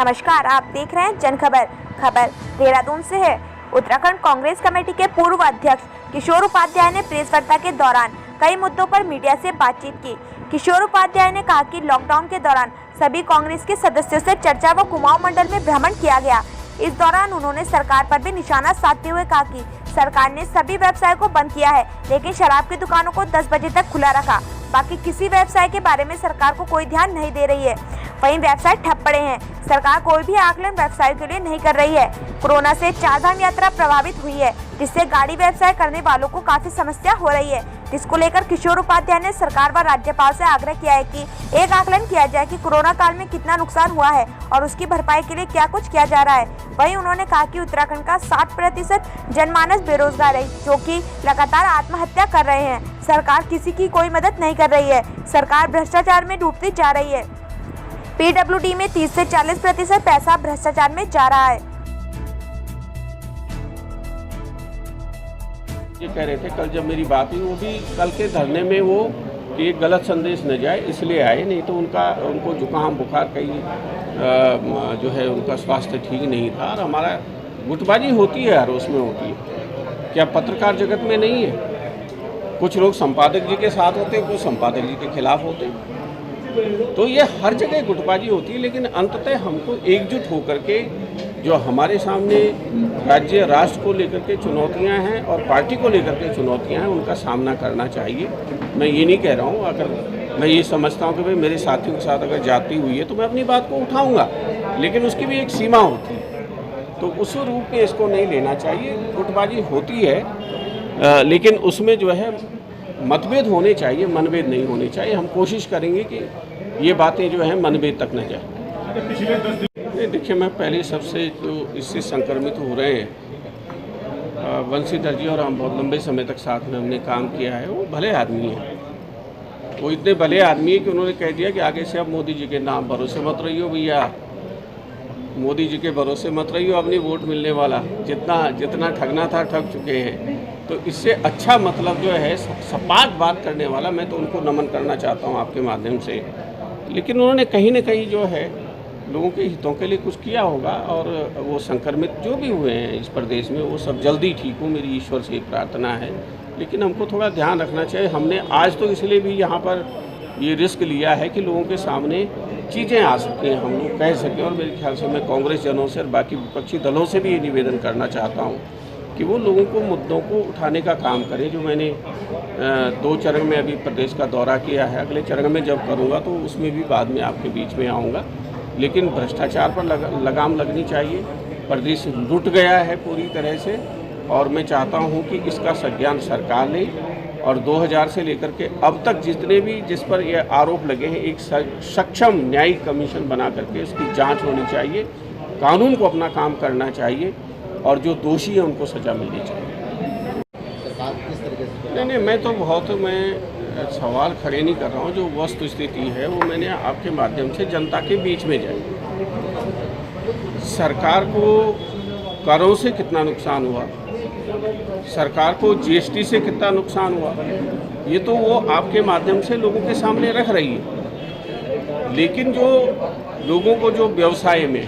नमस्कार, आप देख रहे हैं जन खबर। खबर देहरादून से है। उत्तराखंड कांग्रेस कमेटी के पूर्व अध्यक्ष किशोर उपाध्याय ने प्रेस वार्ता के दौरान कई मुद्दों पर मीडिया से बातचीत की। किशोर उपाध्याय ने कहा कि लॉकडाउन के दौरान सभी कांग्रेस के सदस्यों से चर्चा व कुमाऊं मंडल में भ्रमण किया गया। इस दौरान उन्होंने सरकार पर भी निशाना साधते हुए कहा कि सरकार ने सभी व्यवसाय को बंद किया है, लेकिन शराब की दुकानों को 10 बजे तक खुला रखा। बाकी किसी व्यवसाय के बारे में सरकार को कोई ध्यान नहीं दे रही है। वहीं व्यवसाय ठप पड़े हैं। सरकार कोई भी आकलन व्यवसाय के लिए नहीं कर रही है। कोरोना से चारधाम यात्रा प्रभावित हुई है, जिससे गाड़ी व्यवसाय करने वालों को काफी समस्या हो रही है, जिसको लेकर किशोर उपाध्याय ने सरकार व राज्यपाल से आग्रह किया है कि एक आकलन किया जाए कि कोरोना काल में कितना नुकसान हुआ है और उसकी भरपाई के लिए क्या कुछ किया जा रहा है। वहीं उन्होंने कहा कि उत्तराखंड का 60% जनमानस बेरोजगार है, जो कि लगातार आत्महत्या कर रहे हैं। सरकार किसी की कोई मदद नहीं कर रही है। सरकार भ्रष्टाचार में डूबती जा रही है। PWD में 30 से 40% पैसा भ्रष्टाचार में जा रहा है। ये कह रहे थे कल जब मेरी बात हुई, वो भी कल के धरने में वो कि एक गलत संदेश न जाए इसलिए आए, नहीं तो उनको जुकाम बुखार कहीं जो है उनका स्वास्थ्य ठीक नहीं था। और हमारा गुटबाजी होती है, हर उसमें होती है। क्या पत्रकार जगत में नहीं है? कुछ लोग संपादक जी के साथ होते हैं, कुछ संपादक जी के खिलाफ होते हैं। तो ये हर जगह गुटबाजी होती है, लेकिन अंततः हमको एकजुट होकर के जो हमारे सामने राज्य राष्ट्र को लेकर के चुनौतियां हैं और पार्टी को लेकर के चुनौतियां हैं, उनका सामना करना चाहिए। मैं ये नहीं कह रहा हूँ, अगर मैं ये समझता हूँ कि भाई मेरे साथियों के साथ अगर जाती हुई है तो मैं अपनी बात को उठाऊँगा, लेकिन उसकी भी एक सीमा होती है। तो उस रूप में इसको नहीं लेना चाहिए। गुटबाजी होती है, लेकिन उसमें जो है मतभेद होने चाहिए, मनभेद नहीं होने चाहिए। हम कोशिश करेंगे कि ये बातें जो है मनभेद तक न जाए। देखिए, मैं पहले सबसे जो इससे संक्रमित हो रहे हैं वंशीधर जी, और हम बहुत लंबे समय तक साथ में हमने काम किया है, वो भले आदमी हैं। वो इतने भले आदमी है कि उन्होंने कह दिया कि आगे से अब मोदी जी के नाम भरोसे मत रहियो भैया, मोदी जी के भरोसे मत रहियो, अपनी वोट मिलने वाला, जितना ठगना था ठग चुके हैं। तो इससे अच्छा मतलब जो है सपाट बात करने वाला, मैं तो उनको नमन करना चाहता हूँ आपके माध्यम से। लेकिन उन्होंने कहीं न कहीं जो है लोगों के हितों के लिए कुछ किया होगा, और वो संक्रमित जो भी हुए हैं इस प्रदेश में वो सब जल्दी ठीक हो, मेरी ईश्वर से प्रार्थना है। लेकिन हमको थोड़ा ध्यान रखना चाहिए। हमने आज तो इसलिए भी यहाँ पर ये रिस्क लिया है कि लोगों के सामने चीज़ें आ सकें, हम लोग कह सकें। और मेरे ख्याल से मैं कांग्रेस जनों से और बाकी विपक्षी दलों से भी ये निवेदन करना चाहता हूँ कि वो लोगों को मुद्दों को उठाने का काम करें। जो मैंने 2 चरण में अभी प्रदेश का दौरा किया है, अगले चरण में जब करूँगा तो उसमें भी बाद में आपके बीच में आऊँगा। लेकिन भ्रष्टाचार पर लगाम लगनी चाहिए। प्रदेश लुट गया है पूरी तरह से, और मैं चाहता हूँ कि इसका संज्ञान सरकार ले, और 2000 से लेकर के अब तक जितने भी जिस पर ये आरोप लगे हैं, एक सक्षम न्यायिक कमीशन बना करके उसकी जांच होनी चाहिए। कानून को अपना काम करना चाहिए, और जो दोषी है उनको सज़ा मिलनी चाहिए। सरकार किस तरीके से? नहीं, मैं तो मैं सवाल खड़े नहीं कर रहा हूँ। जो वस्तु स्थिति है वो मैंने आपके माध्यम से जनता के बीच में जाए। सरकार को करों से कितना नुकसान हुआ, सरकार को GST से कितना नुकसान हुआ, ये तो वो आपके माध्यम से लोगों के सामने रख रही है। लेकिन जो लोगों को जो व्यवसाय में,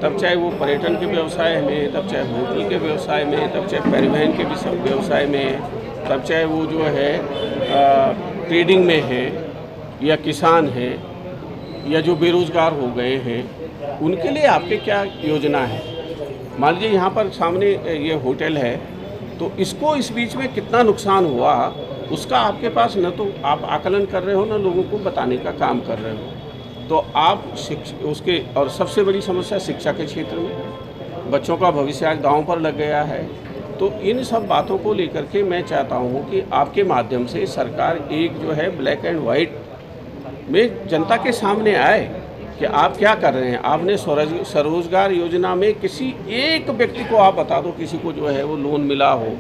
तब चाहे वो पर्यटन के व्यवसाय में, तब चाहे होटल के व्यवसाय में, तब चाहे परिवहन के व्यवसाय में, तब चाहे वो जो है ट्रेडिंग में है, या किसान है, या जो बेरोजगार हो गए हैं, उनके लिए आपके क्या योजना है? मान लीजिए यहाँ पर सामने ये होटल है, तो इसको इस बीच में कितना नुकसान हुआ उसका आपके पास न तो आप आकलन कर रहे हो, न लोगों को बताने का काम कर रहे हो। तो आप उसके, और सबसे बड़ी समस्या शिक्षा के क्षेत्र में बच्चों का भविष्य आज दांव पर लग गया है। तो इन सब बातों को लेकर के मैं चाहता हूँ कि आपके माध्यम से सरकार एक जो है ब्लैक एंड वाइट में जनता के सामने आए कि आप क्या कर रहे हैं। आपने स्वरोजगार योजना में किसी एक व्यक्ति को आप बता दो, किसी को जो है वो लोन मिला हो,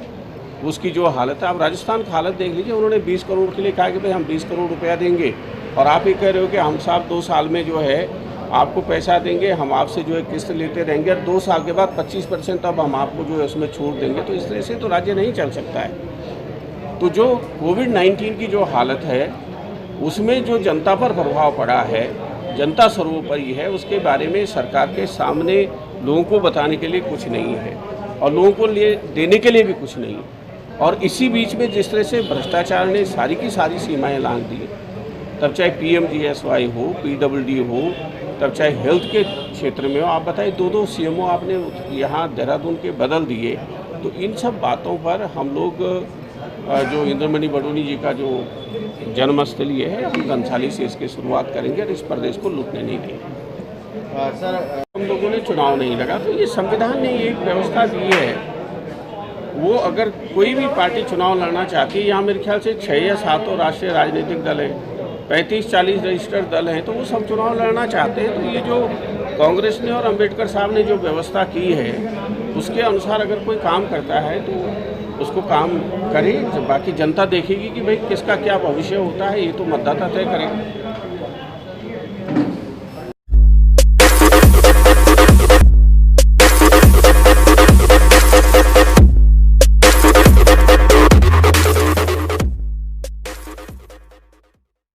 उसकी जो हालत है। आप राजस्थान की हालत देख लीजिए, उन्होंने 20 करोड़ के लिए कहा कि भाई हम 20 करोड़ रुपया देंगे, और आप ये कह रहे हो कि हम साहब 2 साल में जो है आपको पैसा देंगे, हम आपसे जो है किस्त लेते रहेंगे, और 2 साल के बाद 25% अब हम आपको जो है उसमें छूट देंगे। तो इस तरह से तो राज्य नहीं चल सकता है। तो जो कोविड-19 की जो हालत है उसमें जो जनता पर प्रभाव पड़ा है, जनता सर्वोपरि है, उसके बारे में सरकार के सामने लोगों को बताने के लिए कुछ नहीं है और लोगों को लिए देने के लिए भी कुछ नहीं है। और इसी बीच में जिस तरह से भ्रष्टाचार ने सारी की सारी सीमाएं लांघ दी, तब चाहे PMGSY हो, PWD हो, तब चाहे हेल्थ के क्षेत्र में हो। आप बताइए, 2 CMO आपने यहाँ देहरादून के बदल दिए। तो इन सब बातों पर हम लोग जो इंद्रमणि बडोनी जी का जो जन्मस्थली है, हम घनसाली से इसकी शुरुआत करेंगे और इस प्रदेश को लूटने नहीं देंगे। सर हम लोगों ने चुनाव नहीं लगा, तो ये संविधान ने एक व्यवस्था दी है। वो अगर कोई भी पार्टी चुनाव लड़ना चाहती है, यहाँ मेरे ख्याल से 6 या 7 राष्ट्रीय राजनीतिक दल हैं, 35-40 रजिस्टर्ड दल हैं, तो वो सब चुनाव लड़ना चाहते हैं। तो ये जो कांग्रेस ने और अंबेडकर साहब ने जो व्यवस्था की है, उसके अनुसार अगर कोई काम करता है तो उसको काम करे। बाकी जनता देखेगी कि भाई किसका क्या भविष्य होता है, ये तो मतदाता तय करेगा।